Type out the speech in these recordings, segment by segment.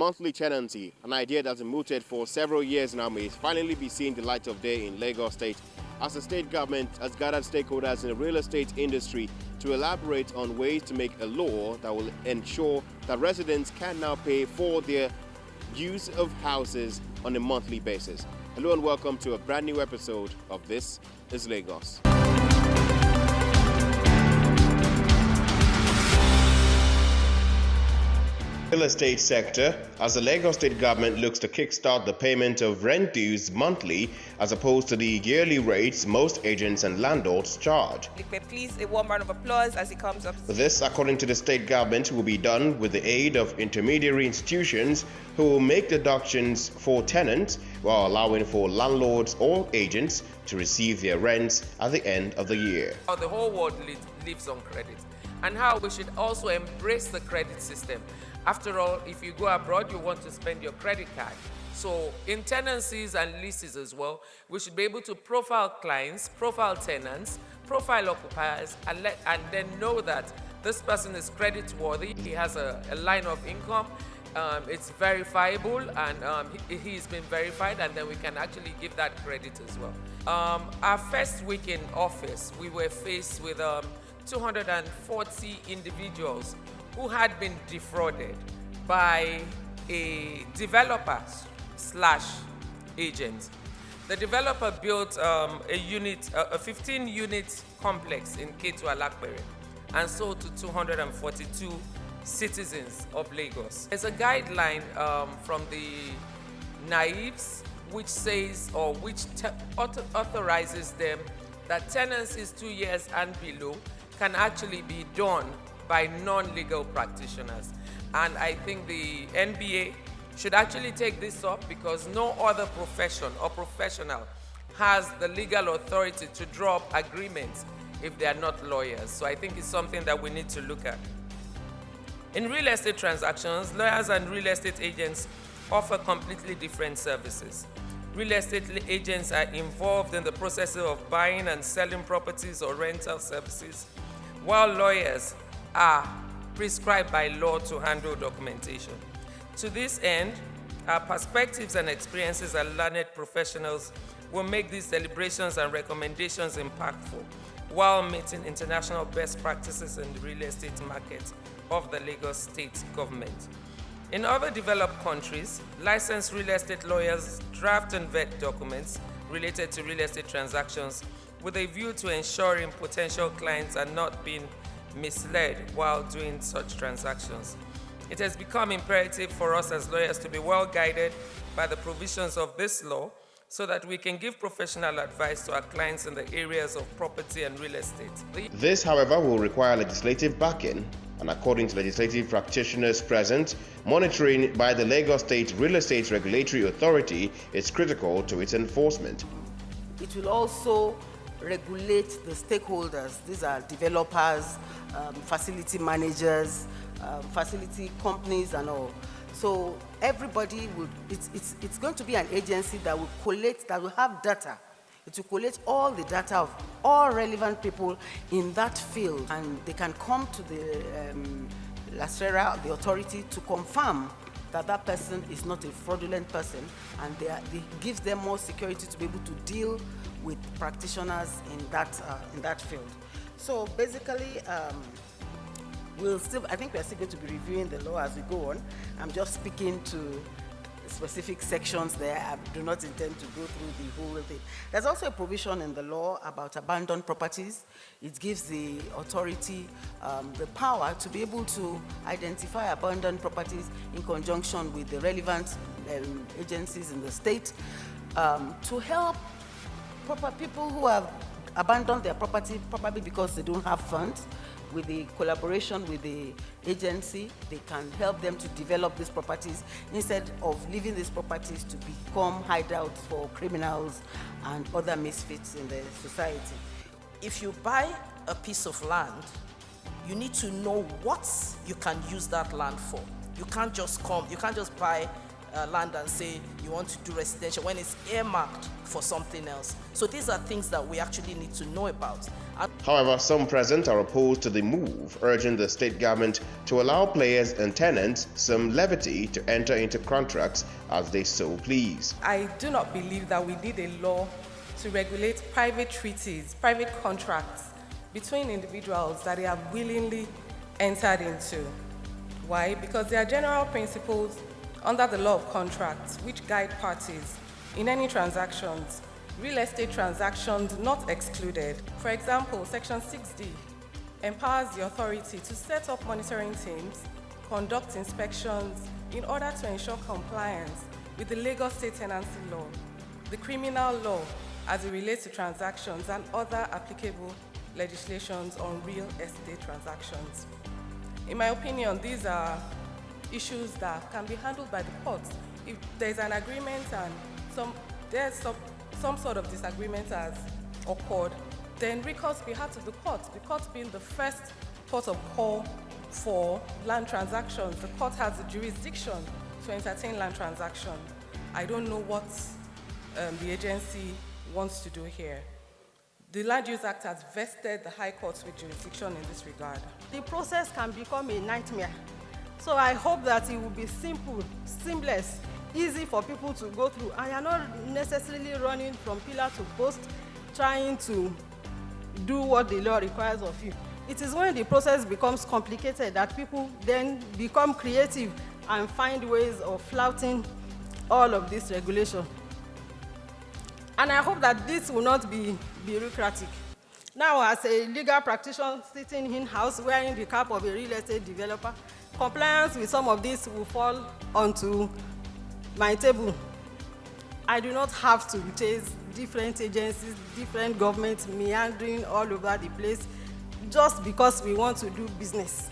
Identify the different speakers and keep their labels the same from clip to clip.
Speaker 1: monthly tenancy, an idea that's been mooted for several years now, may finally be seeing the light of day in Lagos State, as the state government has gathered stakeholders in the real estate industry to elaborate on ways to make a law that will ensure that residents can now pay for their use of houses on a monthly basis. Hello and welcome to a brand new episode of This is Lagos. Real estate sector, as the Lagos State government looks to kickstart the payment of rent dues monthly as opposed to the yearly rates most agents and landlords charge.
Speaker 2: Please, a warm round of applause as it comes up.
Speaker 1: This, according to the state government, will be done with the aid of intermediary institutions who will make deductions for tenants while allowing for landlords or agents to receive their rents at the end of the year.
Speaker 3: The whole world lives on credit, and how we should also embrace the credit system. After all, if you go abroad, you want to spend your credit card. So in tenancies and leases as well, we should be able to profile clients, profile tenants, profile occupiers, and then know that this person is credit worthy. He has a line of income. It's verifiable, and he's been verified, and then we can actually give that credit as well. Our first week in office, we were faced with 240 individuals who had been defrauded by a developer / agent. The developer built a 15-unit complex in Ketu Alakpere and sold to 242 citizens of Lagos. There's a guideline from the NAIBS which says, or which authorizes them that tenancies 2 years and below can actually be done by non-legal practitioners. And I think the NBA should actually take this up, because no other profession or professional has the legal authority to draw up agreements if they are not lawyers. So I think it's something that we need to look at. In real estate transactions, lawyers and real estate agents offer completely different services. Real estate agents are involved in the process of buying and selling properties or rental services, while lawyers are prescribed by law to handle documentation. To this end, our perspectives and experiences as learned professionals will make these deliberations and recommendations impactful while meeting international best practices in the real estate market of the Lagos State government. In other developed countries, licensed real estate lawyers draft and vet documents related to real estate transactions with a view to ensuring potential clients are not being misled while doing such transactions. It has become imperative for us as lawyers to be well guided by the provisions of this law so that we can give professional advice to our clients in the areas of property and real estate.
Speaker 1: This, however, will require legislative backing, and according to legislative practitioners present, monitoring by the Lagos State Real Estate Regulatory Authority is critical to its enforcement.
Speaker 4: It will also regulate the stakeholders. These are developers, facility managers, facility companies and all. So everybody will, it's going to be an agency that will collect, that will have data. It will collect all the data of all relevant people in that field, and they can come to the LASFERA, the authority, to confirm that that person is not a fraudulent person, and it gives them more security to be able to deal with practitioners in that field. So basically, I think we're still going to be reviewing the law as we go on. I'm just speaking to specific sections there. I do not intend to go through the whole thing. There's also a provision in the law about abandoned properties. It gives the authority the power to be able to identify abandoned properties in conjunction with the relevant agencies in the state to help proper people who have abandoned their property, probably because they don't have funds. With the collaboration with the agency, they can help them to develop these properties instead of leaving these properties to become hideouts for criminals and other misfits in the society.
Speaker 5: If you buy a piece of land, you need to know what you can use that land for. You can't just buy land and say you want to do residential when it's earmarked for something else. So these are things that we actually need to know about.
Speaker 1: However, some present are opposed to the move, urging the state government to allow players and tenants some levity to enter into contracts as they so please.
Speaker 2: I do not believe that we need a law to regulate private treaties, private contracts between individuals that they have willingly entered into. Why? Because there are general principles under the law of contracts which guide parties in any transactions, real estate transactions not excluded. For example, Section 6D empowers the authority to set up monitoring teams, conduct inspections in order to ensure compliance with the Lagos State Tenancy Law, the criminal law as it relates to transactions, and other applicable legislations on real estate transactions. In my opinion, these are issues that can be handled by the courts. If there's an agreement and there's some sort of disagreement has occurred, then recourse be had to the court. The court being the first port of call for land transactions. The court has the jurisdiction to entertain land transaction. I don't know what the agency wants to do here. The Land Use Act has vested the High Courts with jurisdiction in this regard.
Speaker 6: The process can become a nightmare. So I hope that it will be simple, seamless, easy for people to go through. And you're not necessarily running from pillar to post, trying to do what the law requires of you. It is when the process becomes complicated that people then become creative and find ways of flouting all of this regulation. And I hope that this will not be bureaucratic. Now, as a legal practitioner sitting in-house wearing the cap of a real estate developer, compliance with some of this will fall onto my table. I do not have to chase different agencies, different governments meandering all over the place just because we want to do business.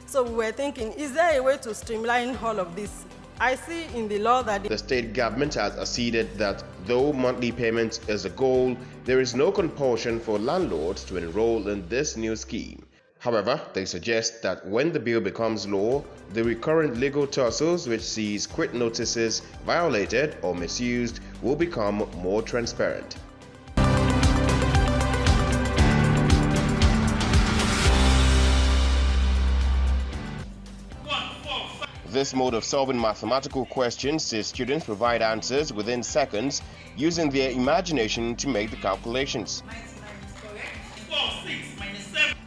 Speaker 6: So we were thinking, is there a way to streamline all of this? I see in the law that
Speaker 1: the state government has acceded that though monthly payment is a goal, there is no compulsion for landlords to enroll in this new scheme. However, they suggest that when the bill becomes law, the recurrent legal tussles which sees quit notices violated or misused will become more transparent. This mode of solving mathematical questions sees students provide answers within seconds using their imagination to make the calculations.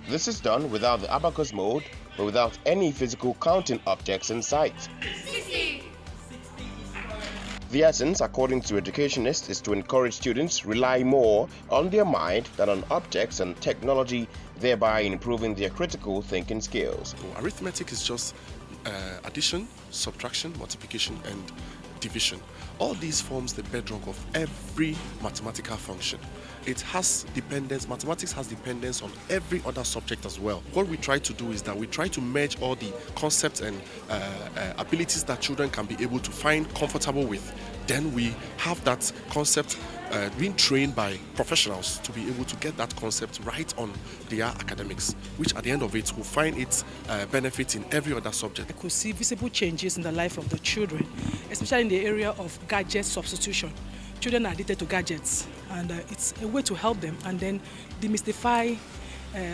Speaker 1: This is done without the abacus mode, but without any physical counting objects in sight. The essence, according to educationists, is to encourage students rely more on their mind than on objects and technology, thereby improving their critical thinking skills.
Speaker 7: Arithmetic is just addition, subtraction, multiplication, and division. All these forms the bedrock of every mathematical function. It has dependence, mathematics has dependence on every other subject as well. What we try to do is that we try to merge all the concepts and abilities that children can be able to find comfortable with. Then we have that concept being trained by professionals to be able to get that concept right on their academics, which at the end of it will find its benefit in every other subject.
Speaker 8: I could see visible changes in the life of the children, especially in the area of gadget substitution. Children are addicted to gadgets, and it's a way to help them and then demystify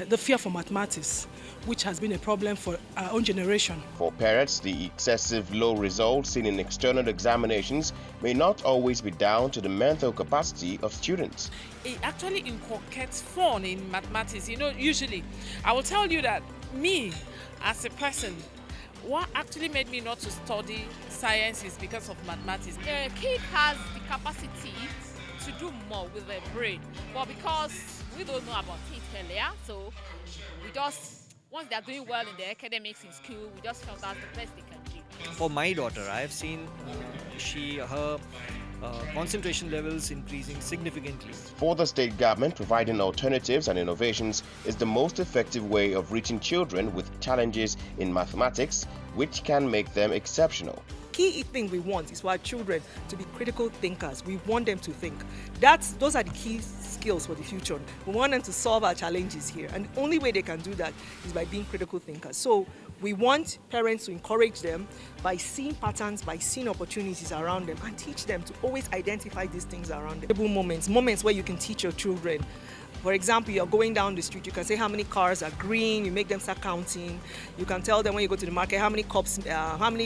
Speaker 8: the fear for mathematics, which has been a problem for our own generation.
Speaker 1: For parents, the excessive low results seen in external examinations may not always be down to the mental capacity of students.
Speaker 9: It actually inculcates fun in mathematics. You know, usually, I will tell you that me, as a person, what actually made me not to study science is because of mathematics.
Speaker 10: A kid has the capacity to do more with their brain, but because we don't know about it earlier, so we just, once they're doing well in the academics in school, we just felt that's the best they can do.
Speaker 11: For my daughter, I have seen her concentration levels increasing significantly.
Speaker 1: For the state government, providing alternatives and innovations is the most effective way of reaching children with challenges in mathematics, which can make them exceptional.
Speaker 8: Key thing we want is for our children to be critical thinkers. We want them to think. Those are the key skills for the future. We want them to solve our challenges here, and the only way they can do that is by being critical thinkers. So
Speaker 12: We want parents to encourage them by seeing patterns, by seeing opportunities around them, and teach them to always identify these things around them. Moments where you can teach your children. For example, you're going down the street, you can say how many cars are green, you make them start counting. You can tell them when you go to the market how many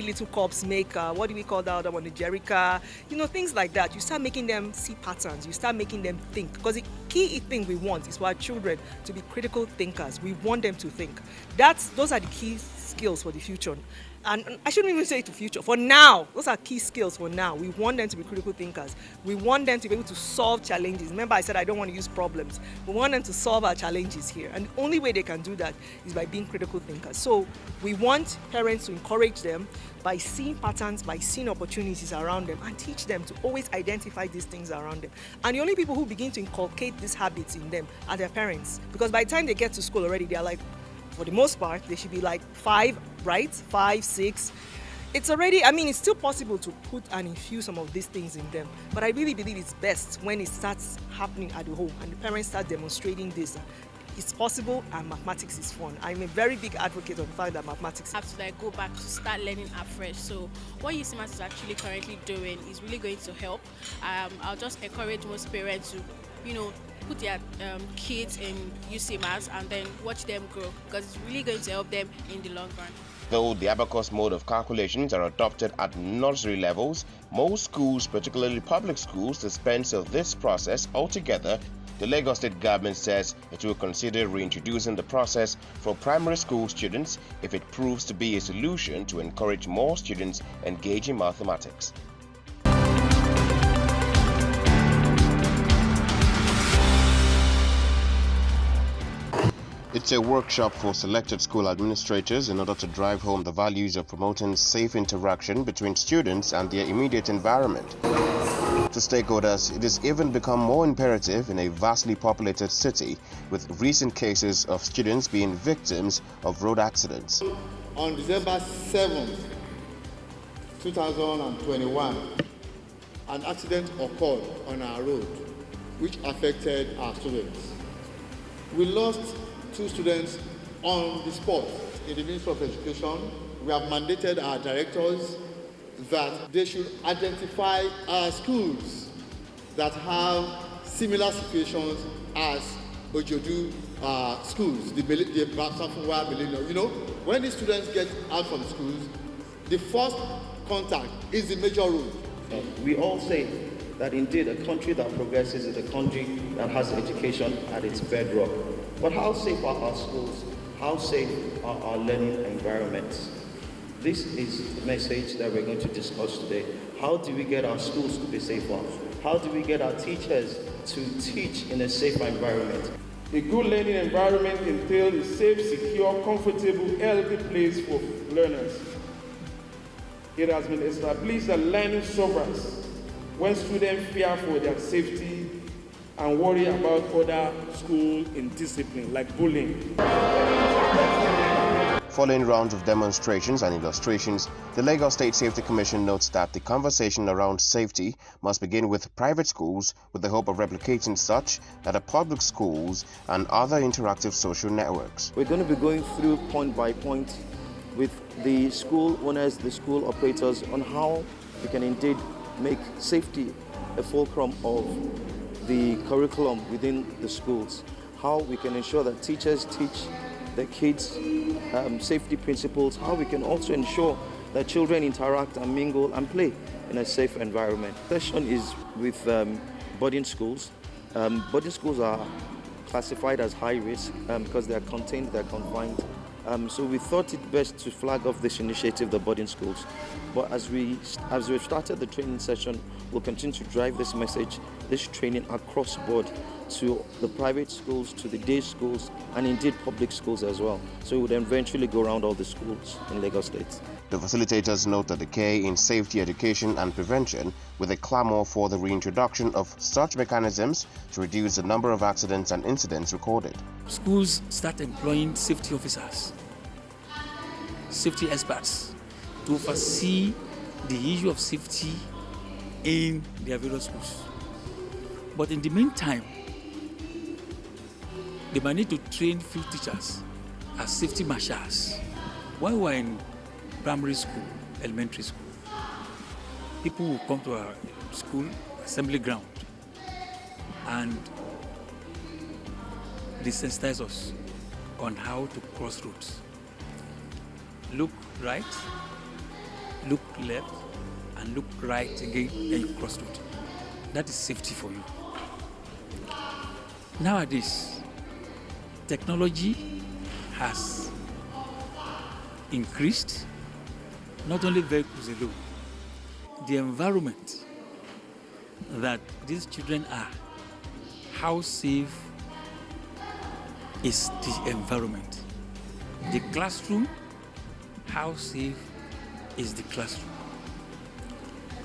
Speaker 12: little cups make, what do we call that other one, the jerrycan, things like that. You start making them see patterns, you start making them think. Because the key thing we want is for our children to be critical thinkers. We want them to think. Those are the key skills for the future. And I shouldn't even say to future, for now, those are key skills for now. We want them to be critical thinkers. We want them to be able to solve challenges. Remember I said I don't want to use problems. We want them to solve our challenges here. And the only way they can do that is by being critical thinkers. So we want parents to encourage them by seeing patterns, by seeing opportunities around them, and teach them to always identify these things around them. And the only people who begin to inculcate these habits in them are their parents. Because by the time they get to school already, they're like, for the most part, they should be like 5, right? 5, 6. It's already, it's still possible to put and infuse some of these things in them. But I really believe it's best when it starts happening at the home and the parents start demonstrating this. It's possible and mathematics is fun. I'm a very big advocate of the fact that mathematics
Speaker 13: have to go back to start learning afresh. So what UCMAS is actually currently doing is really going to help. I'll just encourage most parents to, put their kids in UCMAS and then watch them grow, because it's really going to help them in the long run.
Speaker 1: Though the abacus mode of calculations are adopted at nursery levels, most schools, particularly public schools, dispense of this process altogether. The Lagos State government says it will consider reintroducing the process for primary school students if it proves to be a solution to encourage more students engage in mathematics. It's a workshop for selected school administrators in order to drive home the values of promoting safe interaction between students and their immediate environment. To stakeholders, it has even become more imperative in a vastly populated city, with recent cases of students being victims of road accidents.
Speaker 14: On December 7, 2021, an accident occurred on our road, which affected our students. We lost 2 students on the spot. In the Ministry of Education, we have mandated our directors that they should identify our schools that have similar situations as Ojodu schools, the Safunwa Millennium. When these students get out from schools, the first contact is the major road.
Speaker 15: We all say that indeed a country that progresses is a country that has education at its bedrock. But how safe are our schools? How safe are our learning environments? This is the message that we're going to discuss today. How do we get our schools to be safer? How do we get our teachers to teach in a safe environment?
Speaker 16: A good learning environment entails a safe, secure, comfortable, healthy place for learners. It has been established that learning suffers when students fear for their safety and worry about other school indiscipline, like bullying.
Speaker 1: Following rounds of demonstrations and illustrations, the Lagos State Safety Commission notes that the conversation around safety must begin with private schools, with the hope of replicating such at public schools and other interactive social networks.
Speaker 15: We're going to be going through point by point with the school owners, the school operators, on how we can indeed make safety a fulcrum of the curriculum within the schools, how we can ensure that teachers teach the kids safety principles, how we can also ensure that children interact and mingle and play in a safe environment. The session is with boarding schools. Boarding schools are classified as high risk because they're contained, they're confined. So we thought it best to flag off this initiative, the boarding schools. But as we've started the training session, we'll continue to drive this message, this training across board to the private schools, to the day schools, and indeed public schools as well. So we would eventually go around all the schools in Lagos State.
Speaker 1: The facilitators note the decay in safety education and prevention, with a clamor for the reintroduction of such mechanisms to reduce the number of accidents and incidents recorded.
Speaker 17: Schools start employing safety officers, safety experts, to oversee the issue of safety in their various schools. But in the meantime, they might need to train field teachers as safety marshals when we were in primary school, elementary school, people would come to our school assembly ground and desensitize us on how to cross roads. Look right, look left, and look right again, and you cross road. That is safety for you. Nowadays, technology has increased, not only vehicles alone, the environment that these children are, how safe is the environment. The classroom, how safe is the classroom.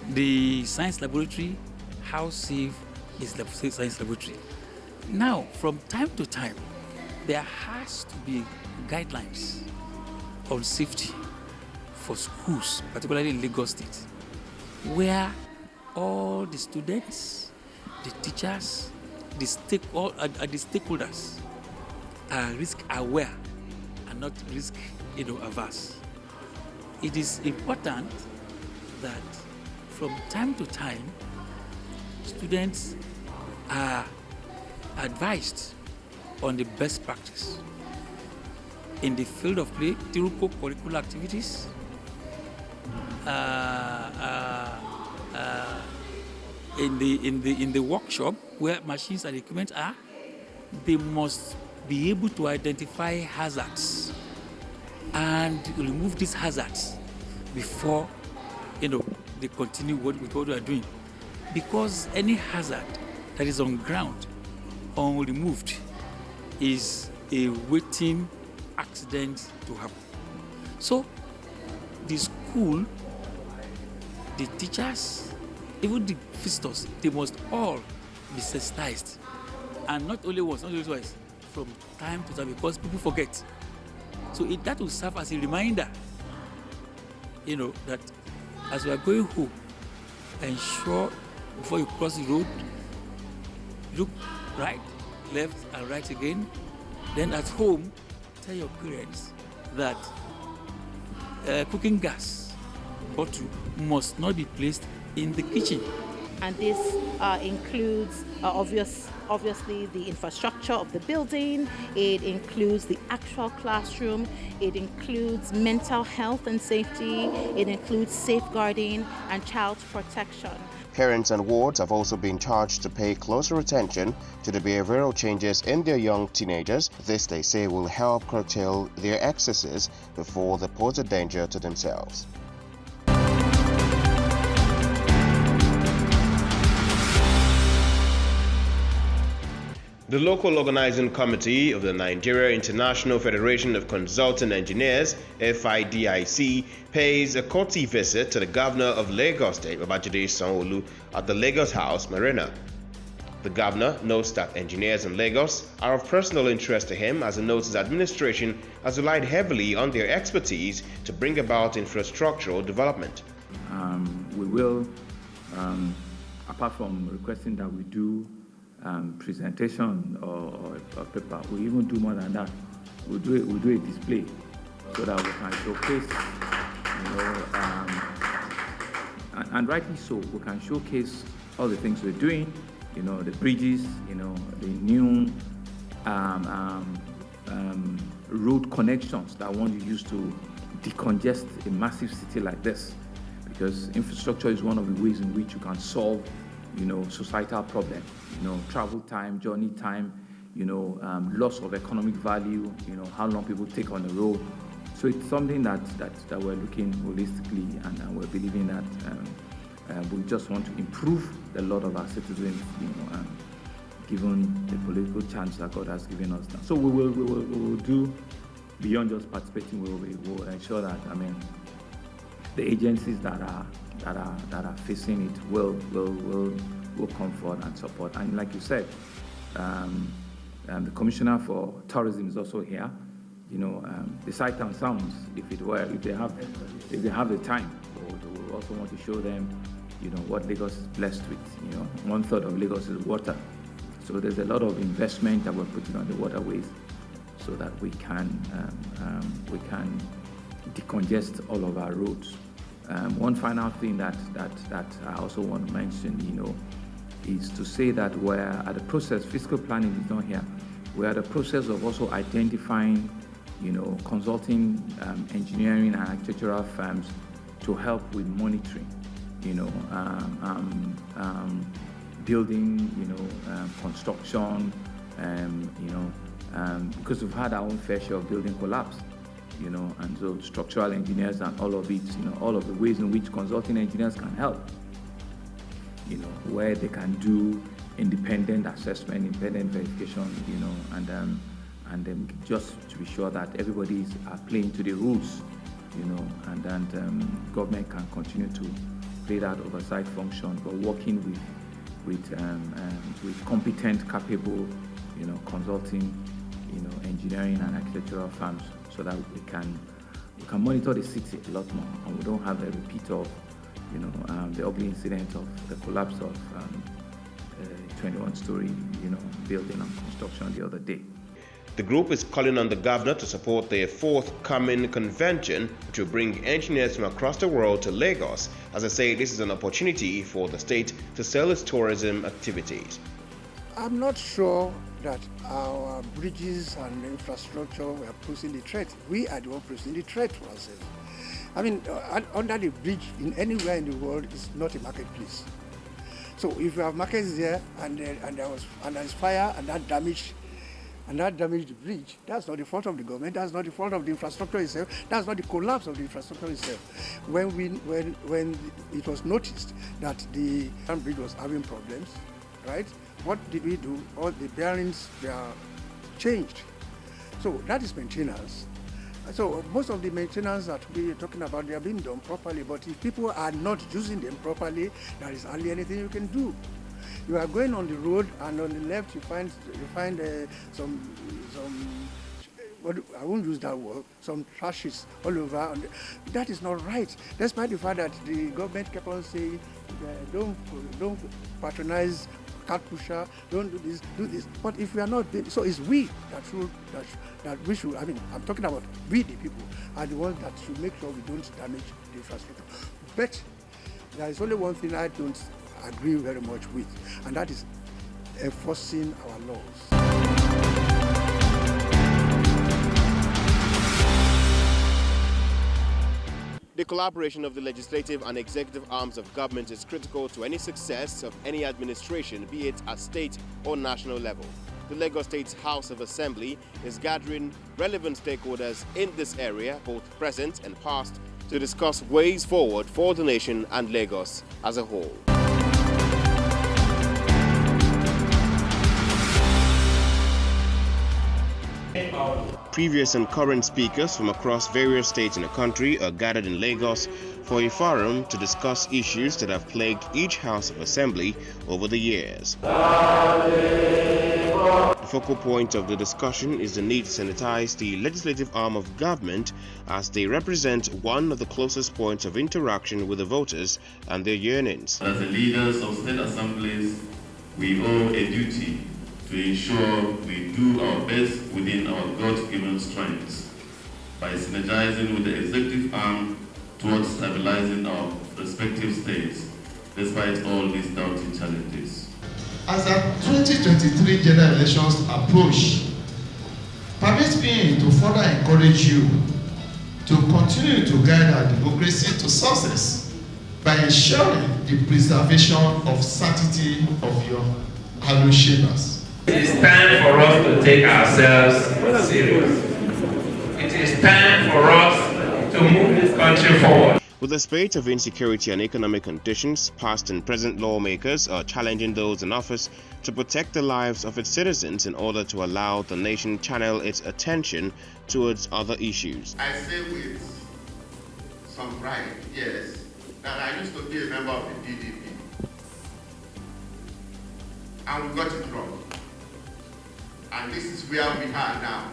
Speaker 17: The science laboratory, how safe is the science laboratory. Now, from time to time, there has to be guidelines on safety for schools, particularly in Lagos State, where all the students, the teachers, the stakeholders are risk aware and not risk averse. It is important that from time to time, students are advised on the best practice in the field of play, through co-curricular activities, in the workshop where machines and equipment are. They must be able to identify hazards and remove these hazards before they continue with what they are doing. Because any hazard that is on ground, unremoved, is a waiting accident to happen. So the school, the teachers, even the visitors, they must all be sensitized. And not only once, not only twice, from time to time, because people forget. So that will serve as a reminder, that as we are going home, ensure before you cross the road, look right, left, and right again. Then at home, tell your parents that cooking gas bottle must not be placed in the kitchen.
Speaker 18: And this includes obviously the infrastructure of the building, it includes the actual classroom, it includes mental health and safety, it includes safeguarding and child protection.
Speaker 1: Parents and wards have also been charged to pay closer attention to the behavioral changes in their young teenagers. This, they say, will help curtail their excesses before they pose a danger to themselves. The local organizing committee of the Nigeria International Federation of Consulting Engineers, FIDIC, pays a courtesy visit to the governor of Lagos State, Babajide Sanwo-Olu, at the Lagos House Marina. The governor notes that engineers in Lagos are of personal interest to him, as he notes his administration has relied heavily on their expertise to bring about infrastructural development.
Speaker 19: We will, apart from requesting that we do presentation or paper, we even do more than that. We do a display so that we can showcase, and rightly so, we can showcase all the things we're doing, the bridges, the new road connections that one you use to decongest a massive city like this, because infrastructure is one of the ways in which you can solve societal problem, travel time, journey time, loss of economic value, how long people take on the road. So it's something that we're looking holistically, and we're believing that we just want to improve the lot of our citizens, given the political chance that God has given us now. So we will do beyond just participating. We will ensure that the agencies that are facing it will come forward and support. And like you said, the Commissioner for Tourism is also here. The sight and sounds, if they have the time, we also want to show them, what Lagos is blessed with. 1/3 of Lagos is water, so there's a lot of investment that we're putting on the waterways, so that we can decongest all of our roads. One final thing that I also want to mention, is to say that we're at the process, fiscal planning is not here, we're at the process of also identifying, consulting engineering and architectural firms to help with monitoring, building, construction, because we've had our own fair share of building collapse, and so structural engineers and all of it, all of the ways in which consulting engineers can help, where they can do independent assessment, independent verification, and then just to be sure that everybody is playing to the rules, and government can continue to play that oversight function, but working with competent, capable, consulting, engineering and architectural firms, so that we can monitor the city a lot more, and we don't have a repeat of, the ugly incident of the collapse of 21-story, building and construction the other day.
Speaker 1: The group is calling on the governor to support their forthcoming convention, which will bring engineers from across the world to Lagos. As I say, this is an opportunity for the state to sell its tourism activities.
Speaker 20: I'm not sure that our bridges and infrastructure were posing the threat. We are the one posing the threat to ourselves. I mean, under the bridge in anywhere in the world is not a marketplace. So if you have markets there and there's fire and that damaged the bridge, that's not the fault of the government, that's not the fault of the infrastructure itself, that's not the collapse of the infrastructure itself. When it was noticed that the bridge was having problems, right? What did we do? All the bearings were changed. So that is maintenance. So most of the maintenance that we are talking about, they are being done properly, but if people are not using them properly, there is hardly anything you can do. You are going on the road, and on the left you find some I won't use that word, some trashes all over. That is not right. Despite the fact that the government kept on saying, don't patronize cart pusher, don't do this. But if we are not, so it's we that we should, I mean, I'm talking about we, the people, are the ones that should make sure we don't damage the infrastructure. But there is only one thing I don't agree very much with, and that is enforcing our laws.
Speaker 1: The collaboration of the legislative and executive arms of government is critical to any success of any administration, be it at state or national level. The Lagos State House of Assembly is gathering relevant stakeholders in this area, both present and past, to discuss ways forward for the nation and Lagos as a whole. Previous and current speakers from across various states in the country are gathered in Lagos for a forum to discuss issues that have plagued each House of Assembly over the years. The focal point of the discussion is the need to sanitize the legislative arm of government, as they represent one of the closest points of interaction with the voters and their yearnings.
Speaker 21: As the leaders of state assemblies, we owe a duty to ensure we do our best within our God-given strengths by synergizing with the executive arm towards stabilizing our respective states, despite all these daunting challenges.
Speaker 22: As the 2023 general elections approach, permit me to further encourage you to continue to guide our democracy to success by ensuring the preservation of sanctity of your hallowed chambers.
Speaker 23: It is time for us to take ourselves serious. It is time for us to move this country forward.
Speaker 1: With the spate of insecurity and economic conditions, past and present lawmakers are challenging those in office to protect the lives of its citizens in order to allow the nation channel its attention towards other issues.
Speaker 14: I say with some pride, yes, that I used to be a member of the PDP. And we got it wrong. And this is where we are now.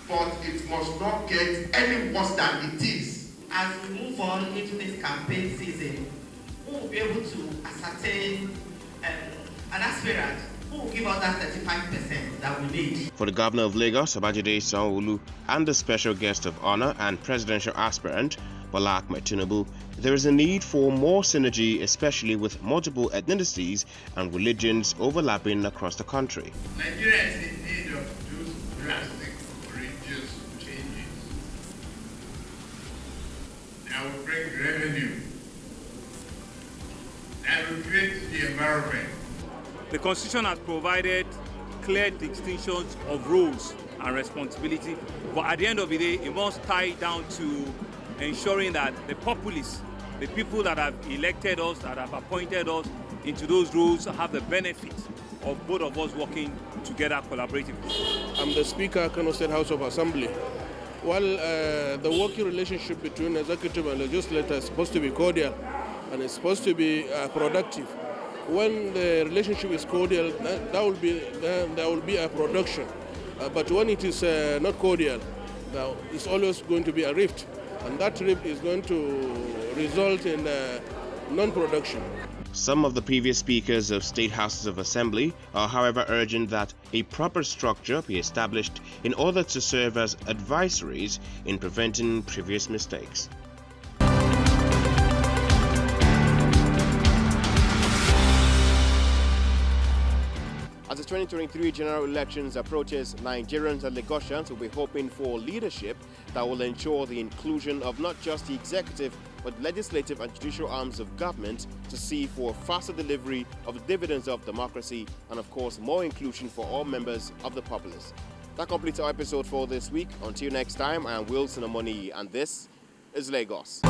Speaker 14: But it must not get any worse than it is.
Speaker 24: As we move on into this campaign season, we will be able to ascertain an aspirant Who will give us that 35% that we need?
Speaker 1: For the governor of Lagos, Babajide Sanwo-Olu, and the special guest of honor and presidential aspirant, Bola Ahmed Tinubu, there is a need for more synergy, especially with multiple ethnicities and religions overlapping across the country.
Speaker 2: Nigeria is in need of those drastic, courageous changes that will bring revenue, that will create the environment.
Speaker 3: The Constitution has provided clear distinctions of roles and responsibility, but at the end of the day, it must tie down to ensuring that the populace, the people that have elected us, that have appointed us into those roles, have the benefit of both of us working together collaboratively.
Speaker 4: I'm the Speaker, Kano State House of Assembly. Well, the working relationship between executive and legislature is supposed to be cordial and it's supposed to be productive. When the relationship is cordial, there will be a production. But when it is not cordial, it's always going to be a rift. And that rift is going to result in non-production.
Speaker 1: Some of the previous speakers of state houses of assembly are, however, urging that a proper structure be established in order to serve as advisories in preventing previous mistakes. As the 2023 general elections approaches, Nigerians and Lagosians will be hoping for leadership that will ensure the inclusion of not just the executive but legislative and judicial arms of government to see for faster delivery of the dividends of democracy and, of course, more inclusion for all members of the populace. That completes our episode for this week. Until next time, I am Wilson Omoni, and this is Lagos.